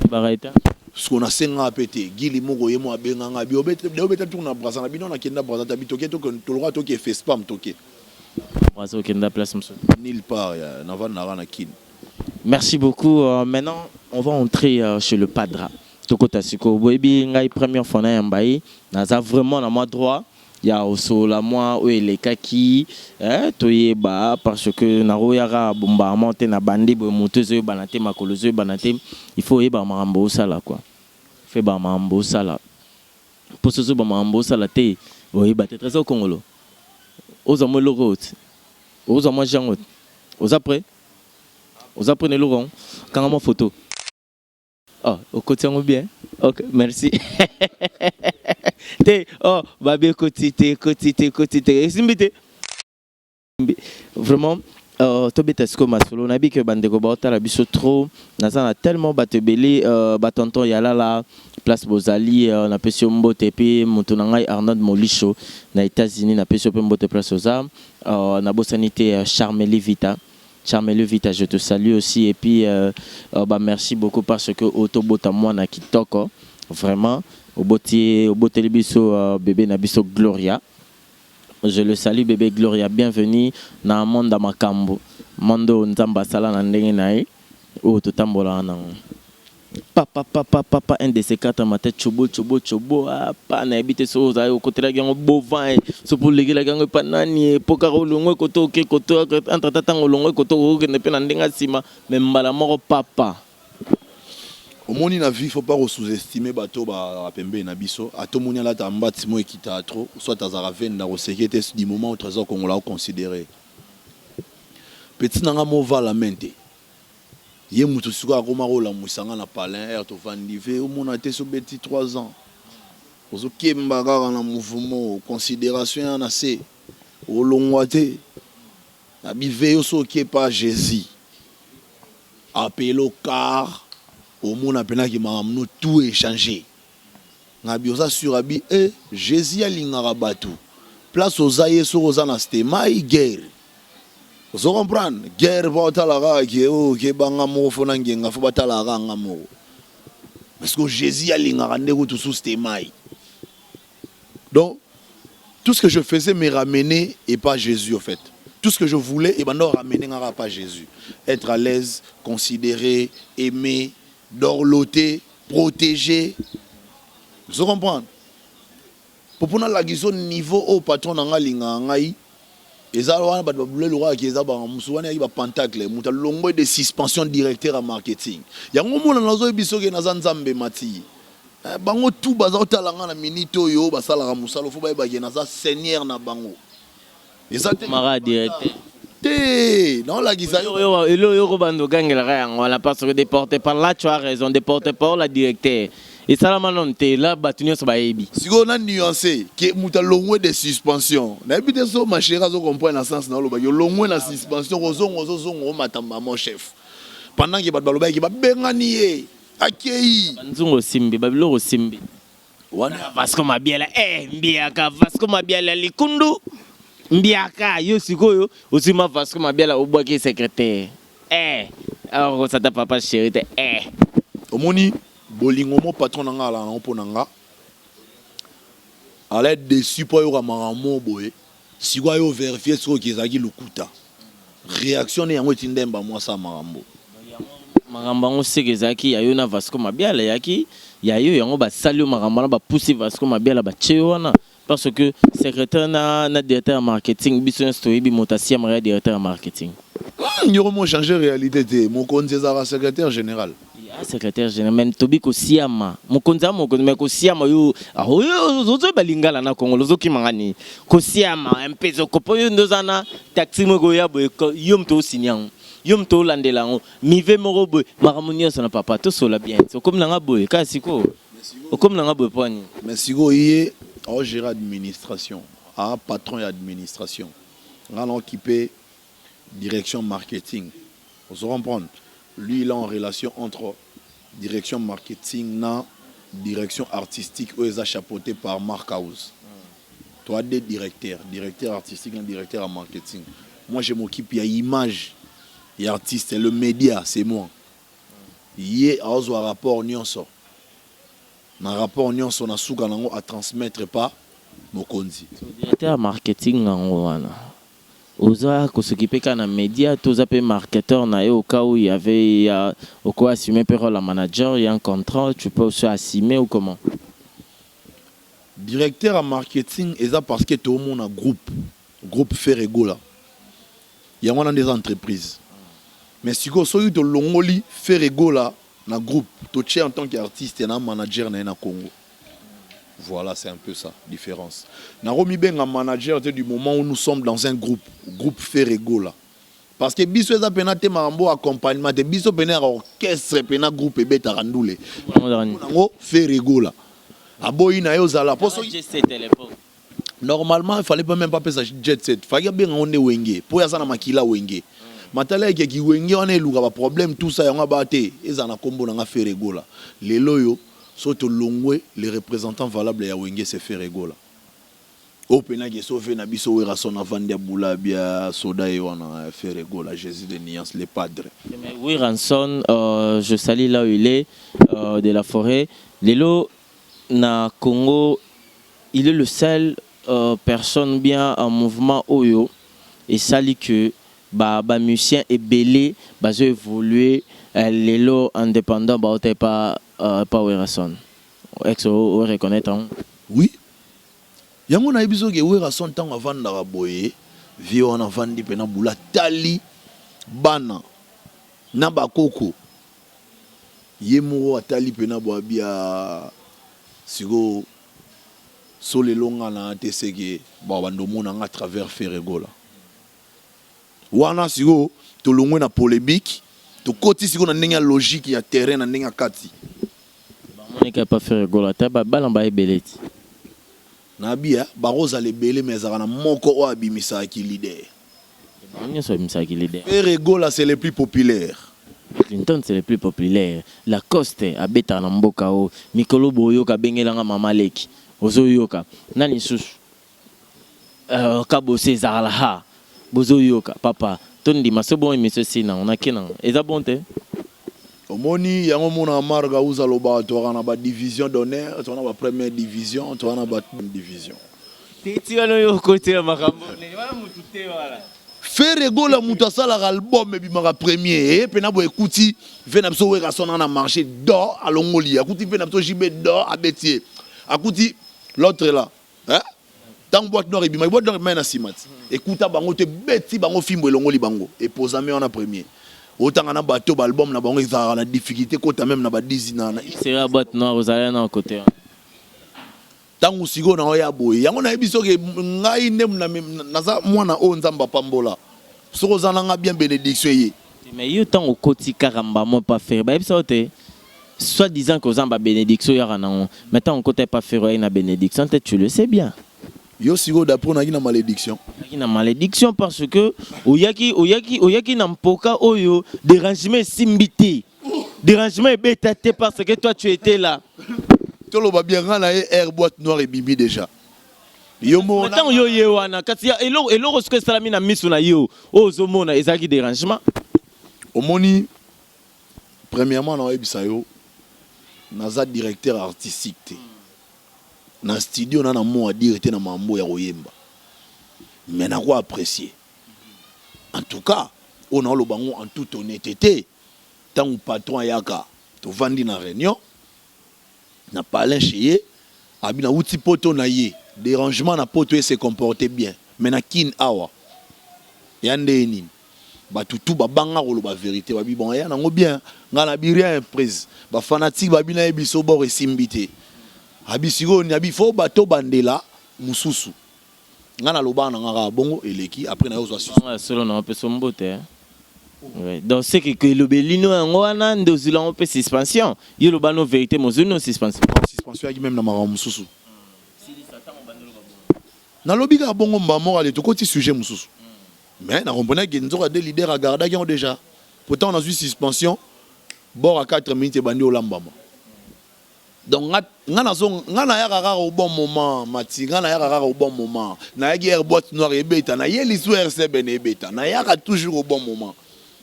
baraita ce qu'on a senga pété gili moko yemo abenga nga bi obeta tourna na Brazza na bino na kenda Brazza tabi toke to le droit toke fait spam toke Brazza kenda place monsieur nulle part na va na kin. Merci beaucoup. Maintenant, on va entrer chez le padra. Tokota siko boyebi ngai première fois na yambai naza vraiment na moi droit. Il y a aussi la moi où les kaki toyeba parce que na royara bomba monter na bandi bo motezo banate makolozo banate il faut yeba mambo sala quoi. Fait ba mambo sala. Pour ce ba mambo sala te boyeba te très au Congolo. Aux amours route. Aux amours jangot. Aux après ne Laurent quand ma photo. Oh, au côté bien. OK, merci. Oh, babé côté. Vraiment tobeta sko masolo na bi que bandeko baota la biso trop nazana tellement batebeli batonton yala la place Bozali na pesio mbote puis mutunangai Arnold Molisho na États-Unis na pesio mbote place oza na bosanité Charmeli Vita, je te salue aussi et puis merci beaucoup parce que autobota moi na kitoko vraiment au boté biso bébé na biso Gloria. Je le salue bébé Gloria, bienvenue dans Monde Makambo. Mondo nzamba sala na ndenge nae o totambola na. Papa un de ces quatre ma tête chobo pa na habite so za côté la gango bovin so pour léguer la gango panani pokaro longwe koto ke koto entre tatango longwe koto ke ne pe na ndenga sima même mbala moko papa. Au monde na vie faut pas sous-estimer bateau ba pembe na biso atomoni la tamba timo ekita trop soit azara venda ko sécurité du moment au trésor congolais considéré petit nanga mo va la mente ye mutu suka ko marola musanga na palin air to vandive au monde était so beti 3 ans ozo kemba ga na mouvement considération na se o longwate na bive yo so ke pas Jésus appelé car au monde a pena qui m'a nous tout échangé na biosa sur abi Jésus alingara batu place aux aïe sur aux anastema guerre vous comprendre guerre batala ki o ke banga mo fona ngenga fo batala nga mo parce que Jésus alingara ndeko tout sous stemai donc tout ce que je faisais me ramener et pas Jésus en fait tout ce que je voulais et ben non ramener ngara pas Jésus être à l'aise considéré aimer dorloter, protéger. Vous comprenez? Pour prendre la guison niveau au patron dans la ligne, les allois ba le roi qui est ba musuwana ba pentacle, muta longo de suspension directeur en marketing. Ya ngomo na nazo biso ke na nzambe mati. Bango tout baza talanga na minito yo ba sala musalo fo ba ke na za seigneur na bango. Exactement. Mara directeur. Non, la guisa. Parce que déporté par là, tu as raison, déporté par la directeur. Et ça, là, Batunio Sobaebi. Si on a nuancé, que muta longue de suspension. N'habite so ma chérie, so comprend dans sens dans le yo longue la suspension, ozo matamba mon chef. Pendant que Badbaloba qui va benganie, akei. Banzungo Simbi, Babilo Simbi. wana Vasco Mabiala mbiaka Vasco Mabiala likundu mbiaka yo sikoyo osima Vasco Mabiala obwaki secrétaire alors ça t'a papa chéri omoni bolingo mo patron nanga ala na mpo nanga ala déçu po yo marambo boye siko yo vérifier ce qui ezaki lukuta réaction ne yango tindemba moi ça marambo marambo seke ezaki yayo na Vasco Mabiala yaki yayo yango basali marambo na ba pousser Vasco Mabiala ba tche wana parce que secrétaire na directeur marketing biso story bi motasia maria directeur marketing nyoro mo changer réalité te mon konzeza secrétaire général secrétaire général même tobiko siama mokonza mokonza ko siama yo ozo balingala na Congo lozo kimangani ko siama mpezo kopo yo ndozana taxi mo ya boy yo mto sinyang yo mto landelango mive moko boy maramunio sana papa to sola bien so comme nanga boy ka siko comme nanga boy poni mais siko yé au gérer administration à patron et administration on a occupé direction marketing on se comprendre lui il est en relation entre direction marketing na direction artistique où ils sont chapeautés par Mark House. Toi des directeur artistique et directeur en marketing. Moi je m'occupe de l'image et artiste, le média c'est moi. Yé a un rapport nyonso. Na rapport nyonso na suka nango à transmettre pas Mokonzi. Directeur marketing nango wana. Oza s'occuper kana média toza pe marketeur na yo au cas où il y avait au quoi assumer per la manager il y a un contrat tu peux aussi assumer ou comment directeur en marketing et ça parce que tout le monde a groupe Ferrego là il y a des entreprises mais si vous soyez de longoli Ferrego là na groupe tu en tant qu'artiste et na manager na Congo. Voilà, c'est un peu ça, différence. Naromi ben un manager du moment où nous sommes dans un groupe Ferrego là. Parce que biso eza penate marambo accompagnement, de biso pena orchestre pena groupe et beta randoule. Nango Ferrego là. Aboyi na yo zala poso normalement il fallait pas même pas faire jet set. Fallait bien on est wenge. Pour ya sana makila wenge. Matala ki wenge on est luka ba problème tout ça yanga baté ezana kombo na Ferrego là. Les loyo Soto longwe les représentants valables ya wenge se Ferrego là. Opena ke sauvé na biso wera son avandi abula bia soda e wana Ferrego là Jésus de Niance les padres. Mais oui Ranson je salue là où il est de la forêt. Lelo na Congo il est le seul personne bien en mouvement oyo et sali que ba musicien et belé ba évoluer lelo indépendant ba pas Werason. Ex o reconnaître. Oui. Yango na biso ke Werason tant avant na boye, vie on avant di pena bula tali bana na bakoko. Yemo atali pena bo bia sigo so le longa na teseke ba bando mona à travers Ferrego là. Wana sigo to longwe na polémique, to koti sigo na ndenge logique ya terrain na ndenge kati. On n'est pas faire gola taba balamba ebeleti na bia baroza le belé mais azana moko o abimisa ki leader on so abimisa ki leader Ferrego là c'est le plus populaire Clinton c'est le plus populaire la coste abeta na mboka o mikolo boyo ka bengelanga mama leki ozo yoka nani susu kabo César la bozo yoka papa tondi masobo monsieur Sina on a kena eza bonté Omoni yango mona marga uza loba to na ba division d'honneur to na ba première division to na ba division titi wana yo côté ya makambo ne wala mutute wala Ferrego la muta sala album bi maka premier pe na bo ekuti ve na biso weka sona na marché d'or à Longoli akuti pe na biso jibe d'or à Bétier akuti l'autre là hein tant boîte d'or bi ma boîte d'or na simat écouta bango te beti bango fimbo Longoli bango et posame en premier autant on a battu l'album na bango ils ont la difficulté quand même na ba 10 na c'est la boîte noire aux allez na côté tant usigo na oya boy yango na biso ke ngai nem na za mwana o nzamba pambola soko zana bien bénédiction yé mais yo tant au côté karamba moi pas faire ba biso te soit disant que zamba bénédiction ya na maintenant on côté pas faire na bénédiction tu le sais bien yo sigo d'après na malédiction na malédiction parce que oyaki na mpoka oyo dérangement simbité dérangement ebetate parce que toi tu étais là toloba bien ngana air boîte noire et bibi déjà yo mo na yo yewana kasi eloko ce salami na misu na yo ozomona ezaki dérangement omoni premièrement na ebisa yo naza directeur artistique na studio na mo a dire te na mambo ya koyemba mais na ko apprécier en tout cas on a le bango en toute honnêteté tant patron yaka to vandi na réunion na parlé chez abina outi poto na ye dérangement na poto et se comporter bien mais na kin awa yande nini ba tutu ba banga ko ba vérité ba bi bon ya nango bien ngana bi rien imprise ba fanatique ba bina ebiso bo resimbité abisiko ni abi fo bato bandela mususu ngana lobana ngaka bongo eleki après na yo zo solo na pe sombote ouais donc c'est que le belino ngwana ndozula on peut suspension yo lobano vérité mozuno suspension ya même na mara mususu na lobika bongo mbamo ale to koti sujet mususu mais na comprenait que nous avons des leaders à garder qui ont déjà pourtant on a eu suspension bord à 4 minutes et bandi au lambama donc ngana ya rara au bon moment mati ngana ya rara au bon moment na ya air boîte noire et beta na ya l'histoire c'est bene beta na ya toujours au bon moment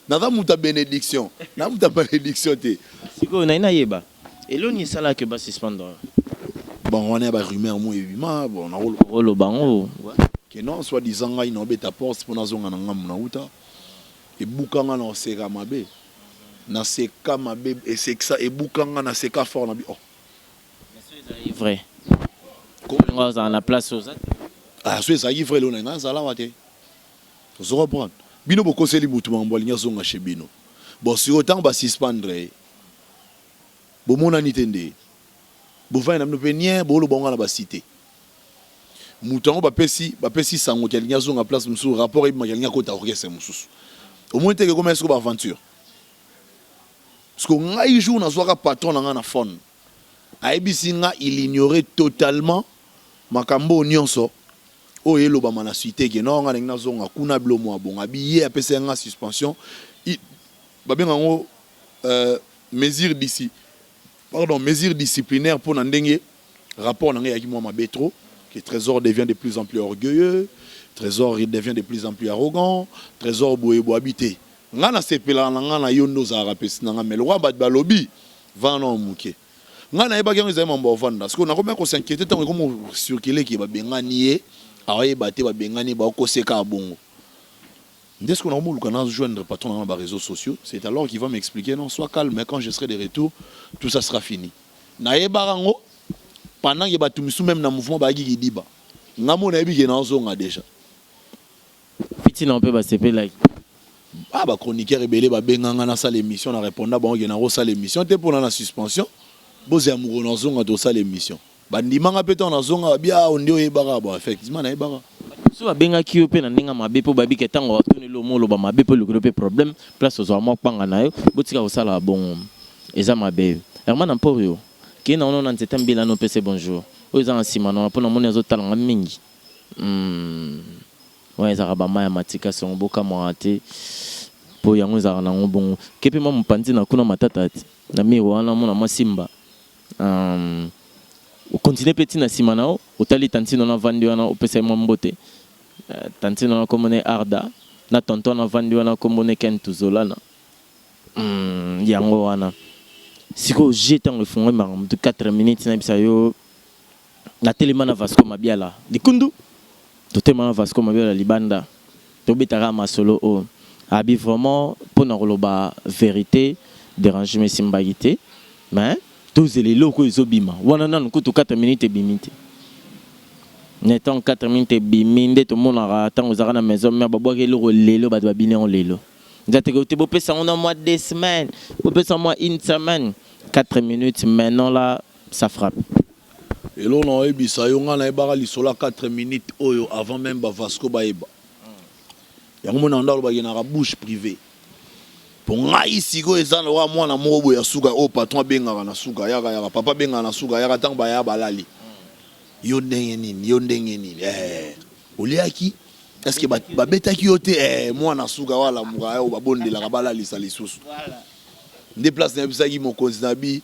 na va muta bénédiction na muta bénédiction te siko na ina yeba elo ni sala que ba suspendre bon on est ba rumeur mo ebima bon na rolo bango que non soit disant nga ino beta poste pour na zonga na ngamu na uta e bukanga na seka mabe na seka mabe et c'est que ça e bukanga na seka fort na bi oh c'est vrai comment on a la place aux autres ah c'est ça vrai lo na zala wate vous reprendre bino boko seli mutu mambo linya zonga chez bino bon si autant ba suspendre bo mona nitende bo va na mpenien bo lo bonga na ba cité mutango bapesi sango kia linya zonga place musu rapport et makinya kota orchestre mususu au moins teke comme est-ce que aventure parce que ngai jour na soka patron na na phone aibisi nga il ignorait totalement makambo nyonso o yelo ba mana suite ke no nga na zonga kuna blo mo bonga biye apesa nga suspension ba benga ngo mesure disciplinaire pour na ndenge rapport na nga yaki mo mabe trop que Trésor devient de plus en plus orgueilleux, Trésor il devient de plus en plus arrogant, Trésor boyebo habité. Ngana sepela ngana yondo za rapesi nga mais le roi bat balobi va non muke. Ngana eba kengo zema mbo vanda parce qu'on a combien qu'on s'inquiétait tant comme circuler qui ba bengani awaye baté ba bengani ba ko seka bongo. Dès qu'on a moulu kana joindre patron dans les réseaux sociaux, c'est alors qu'il va m'expliquer non sois calme mais quand je serai de retour tout ça sera fini. Na ebarango pendant que batu misu même na mouvement ba gi diba ngamo na ebi ke na zonga déjà fiti na pe ba sepe like ah ba chroniqueur rebelle ba benganga na salle émission na répondre ba ngena ro salle émission te pour na suspension boze amouro na zonga do salle émission ba ndimanga pe to na zonga bia ondio ebara ba effectivement na ebara so ba benga ki pe na ndinga mabe po ba bi ke tango toni lo molo ba mabe po le groupe problème place zo mo panga na yo botika ko sala bon eza mabe herman amporio qui na on nzete mbila no pese bonjour oza nsima na pona mona zo talanga mingi ouais za ba maya matika son boka moate po yango za na ngobongo kepe mo mpanzi na kuna matata na mi wana mona masimba o continue petit na sima na o tali tantino na vandi wana o pese mo mbote tantino na komone arda na tonton na vandi wana komone kentu zolana yango wana siko jetant le fond de 4 minutes na bisa yo na telemana Vasco Mabiala dikundu to telemana Vasco Mabiala libanda to betara masolo o abi vraiment pour na roloba vérité déranger mes simbagité mais tous les locaux izobima wana na nkutu 4 minutes et bimite netant 4 minutes et biminde to mona tango zara na maison mais babwa ke lelo ba babine on lelo ndate ko te bopesa on a mois 2 semaines bopesa moi une semaine 4 minutes maintenant là ça frappe et là on a ebisa yo nga na ebara lisola 4 minutes oyo avant même ba Vasco baeba yango mona ndalo ba gena bouche privée pour ngai siko ezana wa mwana mobo ya suka o patron benga na suka yaka papa benga na suka yaka tang ba ya balali yo ndenge nini oliaki est-ce que ba betaki yo te mwana suka wala muka yo ba bondela ka balali sa lisusu voilà des places na bisaki mo konzinabi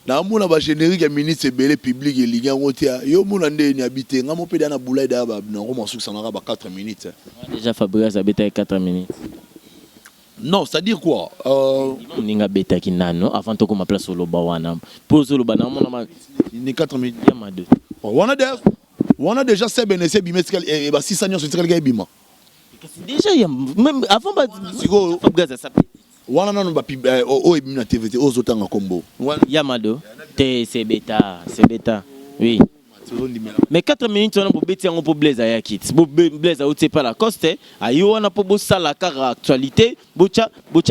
na mona ba générique ya ministre belé public et ligue ngotia yo mona ndé ni habité ngamo pe na boulay da ba na ngoma sou sanara ba 4 minutes déjà Fabrice habité 4 minutes. Non, c'est-à-dire quoi Ninga beta ki nano avant to ko ma place solo ba wana pour solo ba na mona ma ni 4 minutes ya ma deux. On a déjà 7 bénéficiaires bimestriel et bah 6 ans sur le bima. Déjà même avant ba Sigo Fabrice ça. Wana nanu ba o ebina TVT o zotanga kombo. Yamado, c'est bêta, oui. Mais 4 minutes, on a pour bêter pour Blaise à Yakit. Pour Blaise à Outé pas la coste, à Yoana pour bosser la car actualité, Bocha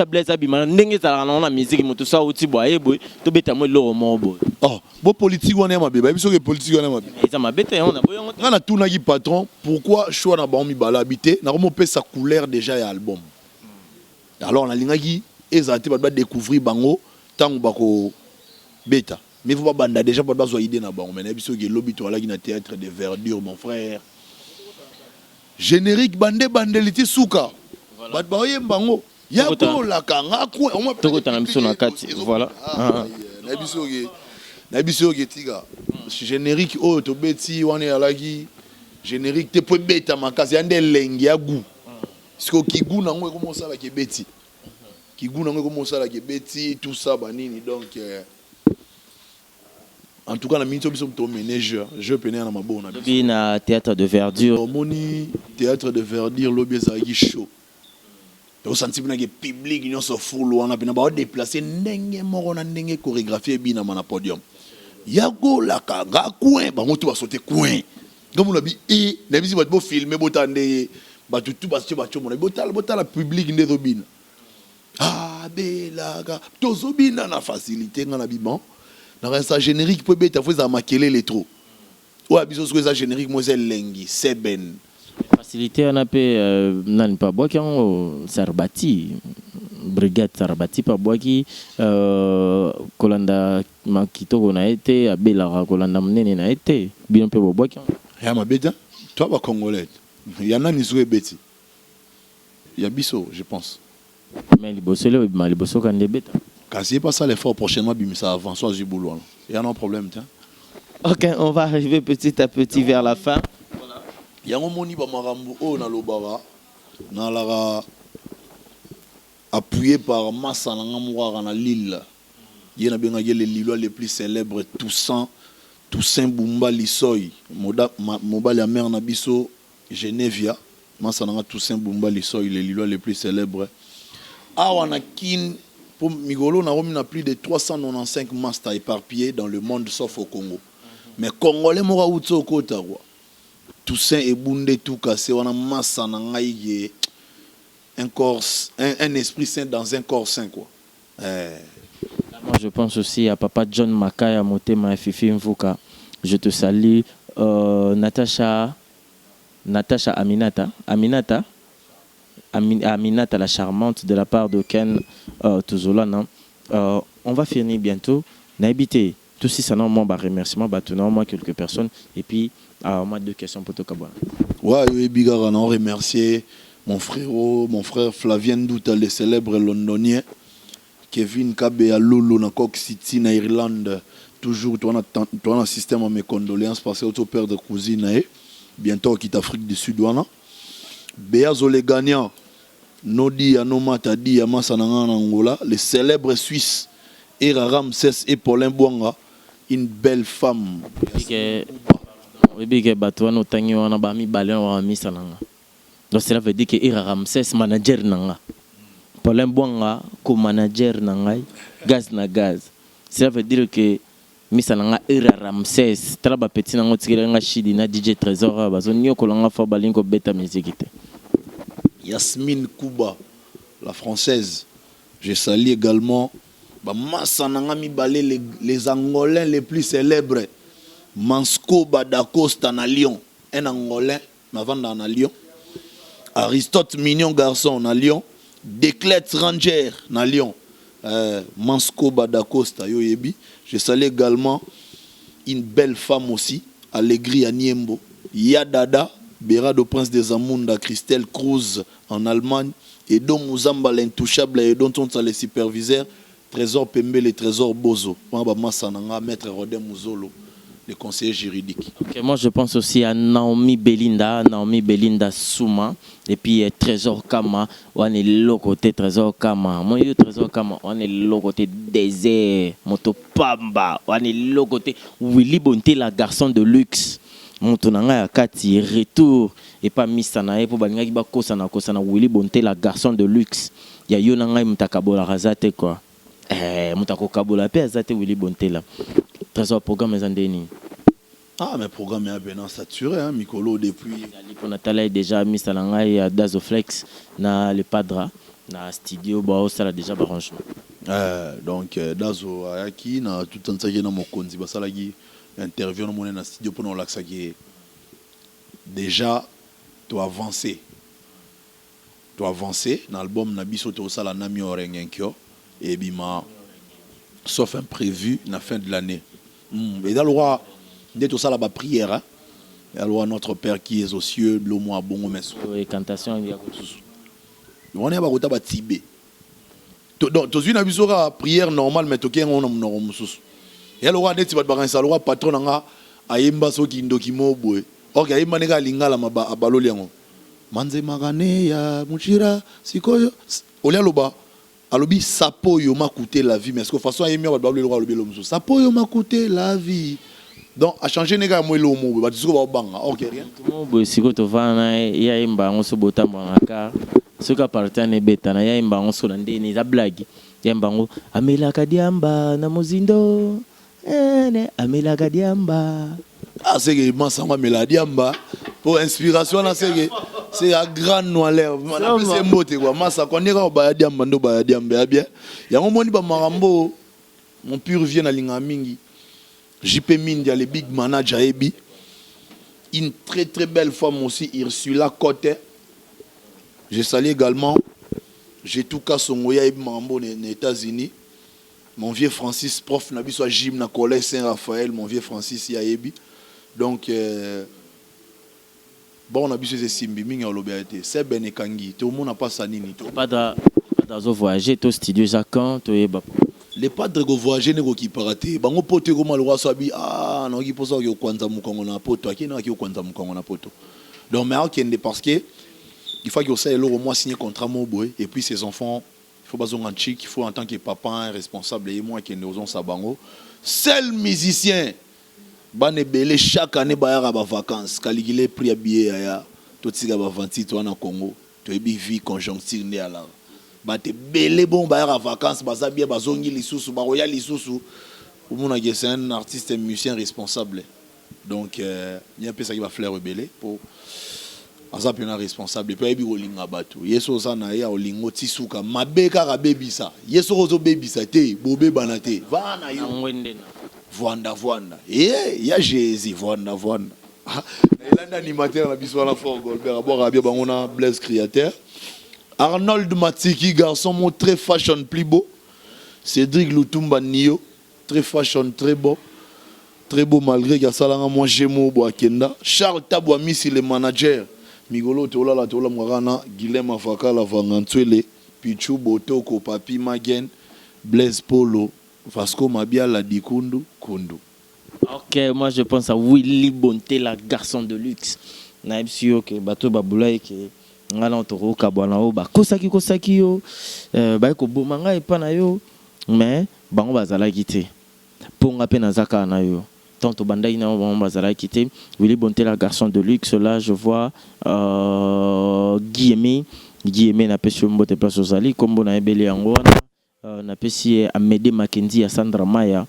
Blaise à Bima, n'engage à la musique, mais tout ça, Outi Boye, tout bête à moi l'eau mort. Oh, bon politique, on est ma bébé, parce que politique, on est ma bébé. Ça m'a bêté, on a besoin. On a tout nagi patron, pourquoi choix na ba mi bala habité, na remonte sa couleur déjà et album. Alors on a l'ingagi, et ça a été découvrir bango, tant bako bêta. Mais vous pas déjà pas besoin d'idée na bango. Mais n'importe qui lobby toi là qui na théâtre de verdure mon frère. Générique bandeliti souka. Bat baoye bango. Ya ko la kanga ko on m'a tout na miso na kati. Voilà. N'importe qui tiga. Générique oh to beti wane alagi. Générique te po beta makasi ande lengi ya gu. Siko kigu na ngo comment ça la ki beti. Kigu na ngo comment ça la ki beti tout ça banini donc en tout cas, la minute où ménageur, je pénais à ma bonne. Il y a un théâtre de verdure. Moni théâtre de verdure, lobby zagi chaud. Au sentiment que public ils sont full on a bien ba déplacer ndenge moko na ndenge chorégraphie bien na podium. Yago la kanga coin, ba moto va sauter coin. Comme on a dit et na bisi ba filmer botande ba tout ba chomona botala public ndezo bina. Ah belaga tozobina na facilité ngana biban. Dans ça générique peut être faut maquiller les trous. Ou abiso ce ça générique moi c'est lengi, c'est ben. Facilité on a pas nan pas bois qui en Sarbati. Brigade Sarbati pas bois qui Kolanda Makito on a été à Belara Kolanda Mnene na été. Bien peu bois qui. Ya ma bête. Toi va congolais. Il y en a ni soué bêti. Il y a biso je pense. Mais les bossele mais les bosso quand des bêtes. Cassez pas ça l'effort prochainement, mais ça avance, soit du boulot. Il y a un problème, tiens. Ok, on va arriver petit à petit vers la fin. Il y a un moni bamarambu oh na lobara, na lara appuyé par Massa Nangamouara na Lille. Il y a bien les Lillois les plus célèbres, Toussaint Bumba Lissoy, Moba la mère Nabiso, Genevia, Massa Nanga Toussaint Bumba Lissoy, les Lillois les plus célèbres. Awanakin. Pour Migolo, on a plus de 395 masters éparpillés dans le monde sauf au Congo. Mais Congolais, mora outso kota quoi. Toussaint et Bundé tout cassé, on a massa nangaïe un esprit saint dans un corps saint quoi. Moi je pense aussi à papa John Makaya Motema Fifi Mvuka. Je te salue Natacha Aminata la charmante de la part de Ken Tuzolana. On va finir bientôt. Naibité, tout si ça n'a pas remerciement, moi quelques personnes. Et puis, moi 2 questions pour toi. Ouais, Bigara, on remercier mon frère Flavien Douta, le célèbre londonien. Kevin Kabe à Lolo, na Cork City, na Irlande. Toujours, toi, on a un système à mes condoléances parce que tu père de cousine. Bientôt, quitte Afrique du Sud. Béa Zolegania, Nodi Anomata Di Amasananga Angola, le célèbre Suisse, Era Ramsès et Paulin Bouanga, une belle femme. Donc cela veut dire que Era Ramsès manager nanga. Paulin Bouanga co-manager nanga, gaz na gaz. Cela veut dire que Misalanga Era Ramsès, traba petit nango tiranga chidi na DJ Trésor bazonio kolanga fa balingo beta musique. Yasmine Kouba, la française. Je salue également les Angolais les plus célèbres. Mansko Badacosta na Lyon, un Angolais, Mavanda à Lyon. Aristote Mignon Garçon à Lyon. Declet Ranger à Lyon. Mansko Badacosta, Yoyebi. Je salue également une belle femme aussi, Allegri à Niembo. Yadada. Berado Prince des Amunda, Christelle Cruz en Allemagne, et dont Mouzamba l'intouchable et dont on les superviseurs, Trésor Pembele, Trésor Bozo. Moi, Massananga, Maître Rodin Mouzolo, le conseiller juridique. Ok, moi je pense aussi à Naomi Belinda Souma, et puis Trésor Kama, on est l'autre côté Trésor Kama. Moi, je Trésor Kama, on est l'autre côté Désert, Moto Pamba, on est l'autre côté Willy Bonté, la garçon de luxe. Montonanga ya kati retour et pas misana et pour balinga ki ba kosana Willy Bonté, la garçon de luxe. Ya yo nanga mutakabola razate quoi. Mutako kabola pe azate Willy Bonté là. Trésor programme ezandeni. Ah, mais le programme est bien saturé, hein, Mikolo, depuis. On a talé déjà mis à l'angaï Dazoflex, na le Padra, na studio, bah, ça a déjà arrangement. Donc, Dazo, Ayaki, na tout un tas de mokonzi, bah, ça l'a dit, interview dans mon studio pour nous l'accès. Déjà, tu avancer. Tu avancer, dans l'album, na biso to sala nami orengenkyo, et bima, sauf imprévu, na fin de l'année. Et dans le roi, dès tout ça la prière, hein? Alors notre Père qui est aux cieux, le mois bon meso. Oui, cantation il y a on est à Bagota Batibé. Donc tu as une prière normale mais toké on a mususu. Et alors on est bat baransa le patron nga ayemba soki ndokimo boy. OK ayemba nega lingala maba abaloliango. Manze magane ya muchira sikoyo olia loba alobi sapoyo m'a coûté la vie mais est-ce que façon ayemba bat baloli le lobi lo mususu. Sapoyo m'a coûté la vie. Donc à changer nega moi le mot ba tisuko ba banga OK rien mo bo siko to vana ya imba on so botambo ngaka soka partane betana ya imba on so ndeni za blague ya imba ngo amela kadiamba na mozindo amela kadiamba c'est que mansangwa amela diamba pour inspiration là c'est à grande noire c'est mbote quoi masa koneka ba diamba ndo ba diamba bien ya ngomoni ba marambo mon pur vient na linga mingi JP Mindia, le big manager Ebi. Une très très belle femme aussi, Ursula Côte. Je salue également, j'ai tout cas son Oya Ebi Mambo aux États-Unis. Mon vieux Francis, prof Nabi soit gym na collège Saint-Raphaël, mon vieux Francis Yaebi. Donc, bon, on a vu ce Simbi, Minga Oloberté. C'est Ben Ekangi, tout le monde n'a pas sa nini. Pas dans voyager, au studio Jacan, tu es les padres qui voyagent qui paraté bango pote ko malwa sabi ah non qui posa ko kwanza mukongo na poto akina ki kwanza mukongo na poto donc mais okende parce que il faut que ça elo au moins signer contrat mo boy et puis ses enfants il faut bazonga chic il faut en tant que papa responsable et moi qui nous on sa bango seul musicien bane belé chaque année ba yara ba vacances caligile prix billet ya to tsiga ba 28 to na Congo to ebi vie conjoncture né ala bate belé bon ba à vacances baza bien bazongi lisusu ba royal lisusu omona que c'est un artiste et musicien responsable donc il y a un peu ça qui va fleur belé pour asa pena responsable et puis olinga batu yeso sana ya olingo tisuka mabeka ka bebisa yeso ozo bebisa te bobe banate vana yo voanda et ya Jésus voanda il a un animateur na biso la fort Goldberg abora bien bangona Blaise Créateur Arnold Matiki, garçon mon très fashion, plus beau. Cédric Lutumba Nio, très fashion, très beau malgré que ça l'a moi Gémo Boakenda. Charles Tabouami, c'est le manager. Migolo Tola la Tola Morana, Guilhem Afaka la Vangantuele, Pichou Botoko, Papi Magen, Blaise Polo, Vasco Mabia la Dikundu, Kundu. Ok, moi je pense à Willy Bonté, la garçon de luxe. Naïb Sio, que Bateau Baboulaye, que. Ngala toro kabwana o ba kosaki yo ba ko bomanga epana yo mais bango bazala kité ponga pe nazaka na yo tanto bandai na bango bazala kité Willy Bonté la garçon de luxe là je vois Guillemé na pesi mbote place ozali kombo na ebele yango na pesi Amédée Mackenzie ya Sandra Maya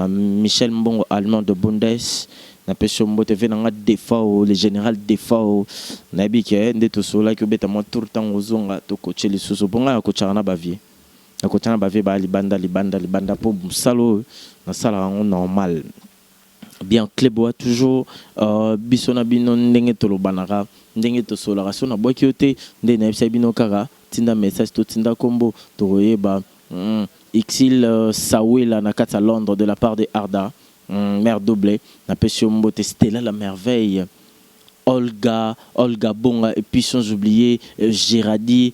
Michel Mbongo allemand de Bundes na peso mbote ve nga Defao le général Defao na bike ndeto sola ki obeta mo tour temps ozonga to coacher les soso bonga ko tchana bavie na ko tchana bavie ba libanda po musalo na sala ngo normal bien Clébois toujours bisona bino ndenge to lobanaka ndenge to sola raso na boki yote nde na bisa bino kaka tinda message to tinda kombo to royeba Exil Sawela na kata Londres de la part de Arda mère doublée, la Pession Mbote Stella la merveille, Olga Bonga et puis sans oublier Géradi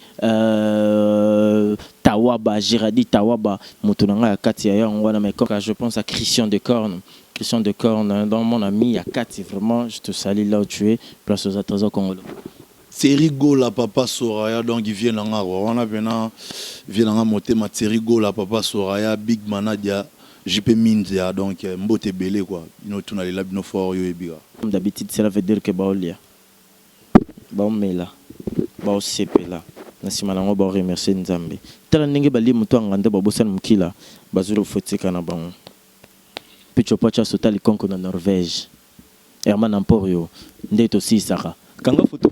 Tawaba, Giradi Tawaba, Moutounanga à Kati mais quand je pense à Christian de Corne, dans mon ami à Kati, vraiment, je te salue là où tu es, place aux trésors congolais. C'est rigolo la papa Soraya, donc il vient en Aro. On a vient en monter ma rigolo la papa Soraya, Big Manadia, JP Mindia, donc Mbote Belé quoi. Nous tournons les labs, nos forts yo ebiga. D'habitude, cela veut dire que Baolia, Baomela, Baosepela. Nasimalango ba remercier Nzambe. Tala ndenge bali mutu angande babosana mukila bazuro fotika na bango. Picho pacha sotali konko na Norvège. Herman Emporio ndeto si saka. Kanga foto.